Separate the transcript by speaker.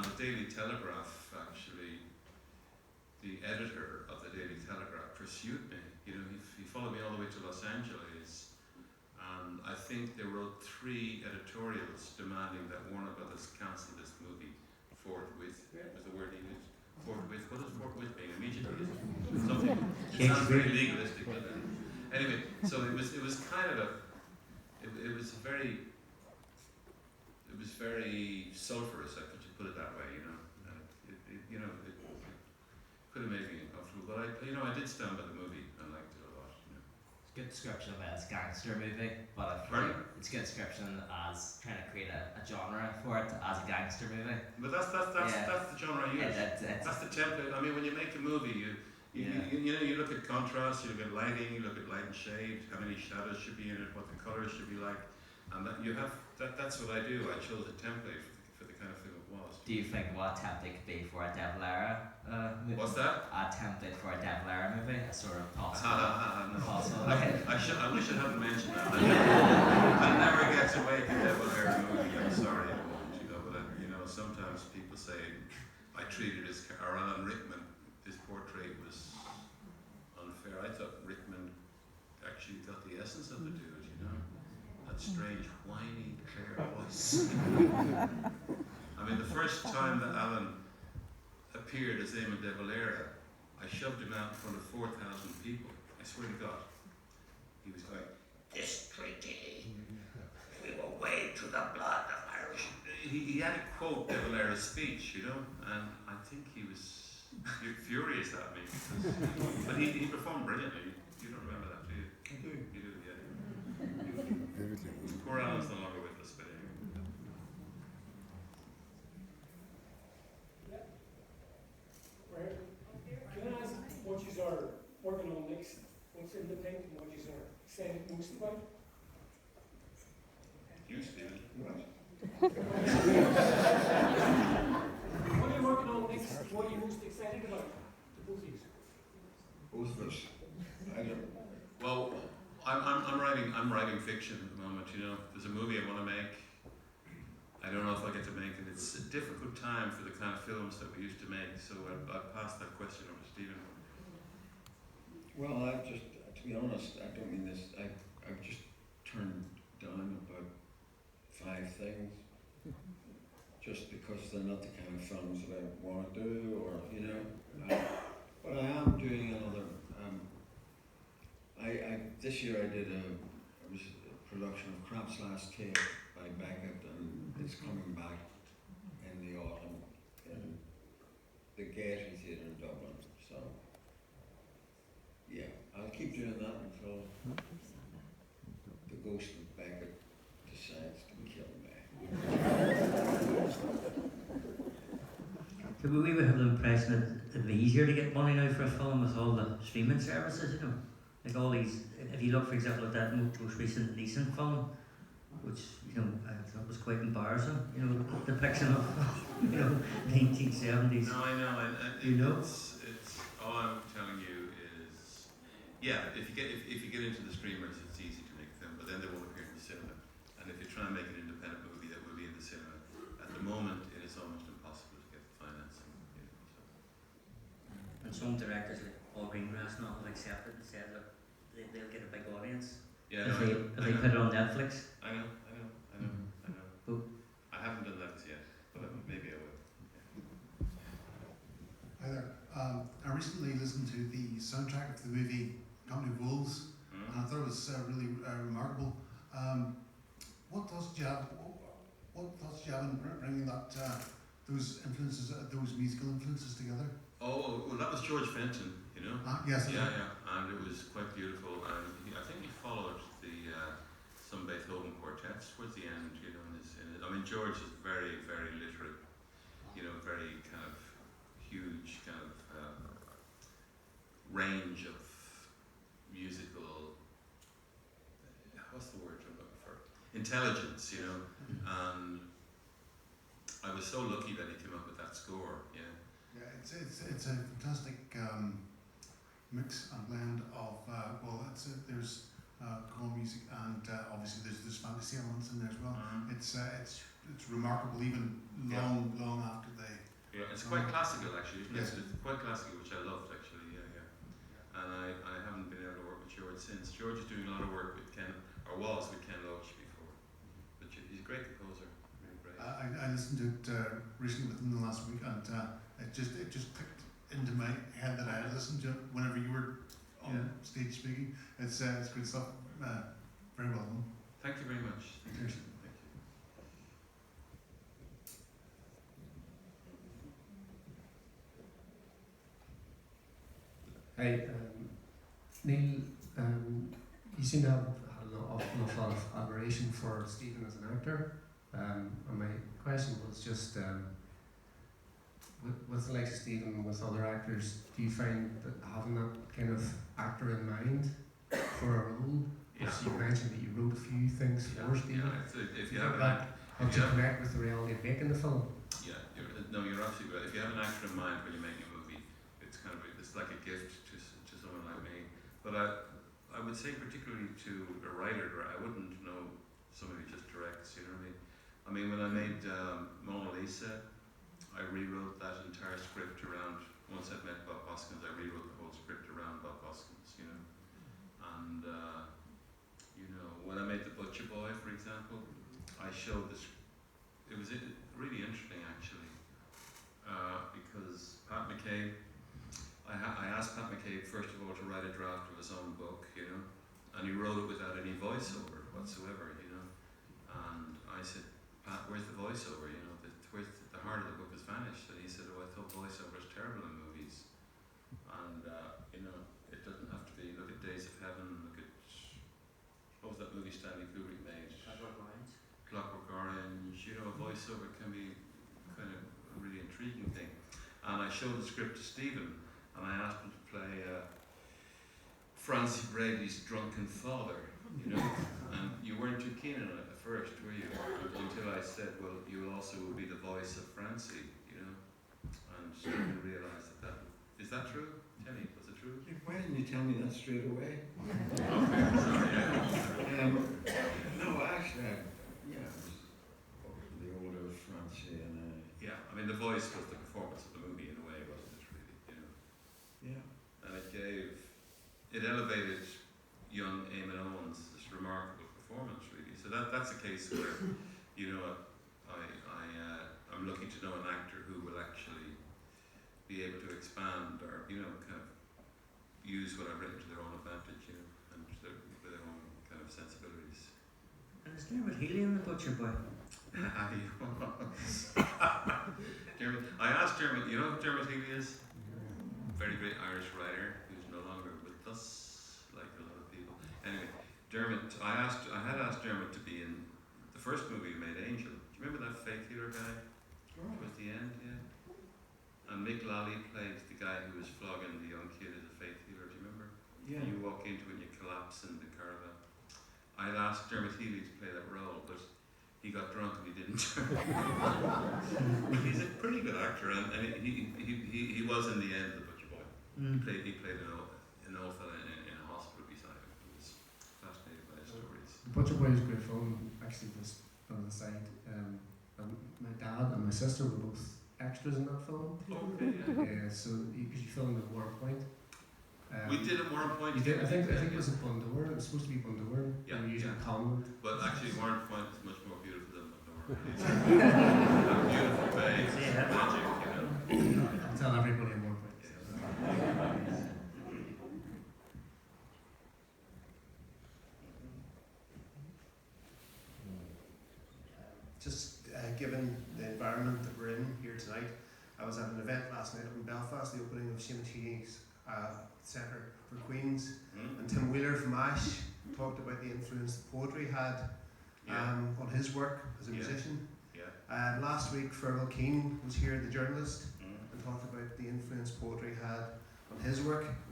Speaker 1: And the Daily Telegraph, actually, the editor of the Daily Telegraph pursued me. You know, he followed me all the way to Los Angeles, and I think they wrote 3 editorials demanding that Warner Brothers cancel this movie forthwith. Was the word he used. Forthwith. What does forthwith mean? Immediately. Something. It sounds very legalistic, but anyway. So it was kind of it was very sulphurous. I could put it that way. You know. It could have made me uncomfortable, but I did stand by the movie and liked it a lot. You know.
Speaker 2: It's a good description of it as a gangster movie, but it's a good description as trying to create a genre for it as a gangster movie.
Speaker 1: But that's the genre I use. That's the template. I mean, when you make a movie, you look at contrast, you look at lighting, you look at light and shade, how many shadows should be in it, what the colours should be like, and that's what I do. I chose a template for the kind of film it was.
Speaker 2: Do you think what a template could be for a Devil Era movie?
Speaker 1: What's that?
Speaker 2: A template for a Devil Era movie, a sort of possible.
Speaker 1: No.
Speaker 2: Possible.
Speaker 1: I wish I hadn't mentioned that. I never get to make a Devil Era movie. I'm sorry, I won't. But sometimes people say I treated Alan Rickman. This portrait was unfair. I thought Rickman actually got the essence of the dude. That strange, whiny, clear voice. I mean, the first time that Alan appeared as Eamon de Valera, I shoved him out in front of 4,000 people. I swear to God. He was going, "This treaty, we will wade through the blood of Irish." He had to quote de Valera's speech, and I think he was furious at me. But he performed brilliantly. You don't remember that, do you?
Speaker 3: I do.
Speaker 1: You do, yeah. Poor Alan's no longer with us, but anyway.
Speaker 4: Right. Can I ask what you are working on next? What's in the paint and what you are excited most about?
Speaker 1: You, Stephen.
Speaker 3: What?
Speaker 4: What are you working on next? What are you most excited about? The both of you.
Speaker 3: Both of us. I don't.
Speaker 1: Well, I'm writing fiction at the moment. There's a movie I want to make. I don't know if I get to make it. It's a difficult time for the kind of films that we used to make. So I'll pass that question over to Stephen.
Speaker 3: Well, to be honest, I don't mean this. I've just turned down about 5 things, just because they're not the kind of films that I want to do, or but I am doing another. This year I did a production of Cramp's Last Tale by Beckett, and it's coming back in the autumn in the Gaiety Theatre in Dublin. So yeah, I'll keep doing that until the ghost of Beckett decides to kill me.
Speaker 5: So we would have the impression that it'd be easier to get money now for a film with all the streaming services, like all these. If you look, for example, at that most recent Neeson film, which I thought was quite embarrassing. The depiction of 1970s.
Speaker 1: No, I know, and it's all I'm telling you is, if you get into the streamers, it's easy to make a film, but then they won't appear in the cinema. And if you try and make an independent movie that will be in the cinema, at the moment it is almost impossible to get the financing.
Speaker 5: And some directors, like Paul Greengrass, not have accepted and said, look, they'll get a big audience if they put it on Netflix.
Speaker 1: I know. But I haven't done that yet, but maybe I will.
Speaker 6: Hi there. I recently listened to the soundtrack of the movie Company of Wolves, and I thought it was really remarkable. What thoughts do you have in bringing those influences, those musical influences together?
Speaker 1: Oh, well, that was George Fenton,
Speaker 6: Yes.
Speaker 1: Yeah, and it was quite beautiful. And I think he followed some Beethoven quartets towards the end. George is very, very literate. Very kind of huge kind of range of musical. What's the word I'm looking for? Intelligence, and I was so lucky that he came up with that score.
Speaker 6: Yeah, it's a fantastic mix and blend of there's choral music, and obviously there's fantasy elements in there as well.
Speaker 1: Mm-hmm.
Speaker 6: It's it's remarkable even long after they.
Speaker 1: Yeah, it's quite classical actually, isn't it?
Speaker 6: Yes.
Speaker 1: It's quite classical, which I loved actually, yeah. And I haven't been able to work with George since. George is doing a lot of work with Ken, or was with Ken Loach before. But he's a great composer, really great.
Speaker 6: I listened to it recently within the last week, and it just clicked into my head that I had listened to it whenever you were on stage speaking. It's good stuff. Very well done.
Speaker 1: Thank you very much.
Speaker 6: Cheers.
Speaker 1: Thank you.
Speaker 7: Hey, Neil, you seem to have had an awful lot of admiration for Stephen as an actor. And my question was just, with the likes of Stephen, with other actors, do you find that having that kind of actor in mind for a role?
Speaker 1: Yeah.
Speaker 7: So you mentioned that you wrote a few things for Stephen.
Speaker 1: If you have
Speaker 7: Helped you connect with the reality of making the film?
Speaker 1: you're absolutely right. If you have an actor in mind when you're making a movie, it's like a gift to someone like me. But I would say particularly to a writer, I wouldn't know somebody who just directs. You know what I mean? I mean, when I made Mona Lisa, I rewrote that entire script around. Once I'd met Bob Hoskins, I rewrote the whole script around Bob Hoskins. You know, and when I made The Butcher Boy, for example, I showed this. It was really interesting actually, because Pat McCabe. I asked Pat McCabe first of all to write a draft of his own book, you know, and he wrote it without any voiceover whatsoever, you know. And I said, Pat, where's the voiceover? You know, where's the heart of the book has vanished. And he said, oh, I thought voiceover is terrible in movies. And it doesn't have to be. Look at Days of Heaven. Look at what was that movie Stanley Kubrick made? Clockwork Orange. You know, a voiceover can be kind of a really intriguing thing. And I showed the script to Stephen, and I asked him to play Francie Brady's drunken father, you know. And you weren't too keen on it at first, were you? Until I said, well, you also will be the voice of Francie, you know. And Stephen realised that. Is that true? Tell me, was it true?
Speaker 3: Why didn't you tell me that straight away?
Speaker 1: Okay, sorry, yeah.
Speaker 3: No, actually, it was the older Francie and
Speaker 1: Yeah, I mean, the voice was the performance of the movie in a way, wasn't it, really, you know?
Speaker 3: yeah.
Speaker 1: And it elevated young Eamon Owens, this remarkable performance, really. So that's a case where, you know, I'm lucky to know an actor who will actually be able to expand or, you know, kind of use what I've written to their own advantage, you know, and to their own kind of sensibilities.
Speaker 5: And is Dermot Healy in The Butcher Boy?
Speaker 1: I asked Dermot, you know who Dermot Healy is? Very great Irish writer who's no longer with us, like a lot of people. Anyway, I had asked Dermot to be in the first movie we made, Angel. Do you remember that faith healer guy? Towards the end, yeah. And Mick Lally played the guy who was flogging the young kid as a faith healer. Do you remember?
Speaker 3: Yeah.
Speaker 1: You walk into it and you collapse in the caravan. I had asked Dermot Healy to play that role, but he got drunk and he didn't. He's a pretty good actor, and he was in the end the Butcher Boy. He played an old fella in a hospital beside him. He was fascinated by his stories.
Speaker 7: The Butcher Boy is a great film. Actually, just on the side, my dad and my sister were both extras in that film.
Speaker 1: Okay, yeah.
Speaker 7: Yeah, so because you filmed at War Point.
Speaker 1: We did at Warren Point.
Speaker 7: You did. I think it was at Bundoran. It was supposed to be Bundoran.
Speaker 1: Yeah,
Speaker 7: We were using
Speaker 1: yeah.
Speaker 7: Convo.
Speaker 1: But actually, Warren Point is much more beautiful than Bundoran. It's a beautiful bay, it's magic, you know.
Speaker 7: I'll tell everybody in War Point.
Speaker 8: Just given the environment that we're in here tonight, I was at an event last night up in Belfast, the opening of Seamus Heaney's Centre for Queens, and Tim Wheeler from ASH talked about the influence that poetry had on his work as a musician.
Speaker 1: Yeah.
Speaker 8: Last week, Fergal Keane was here, the journalist, and talked about the influence poetry had on his work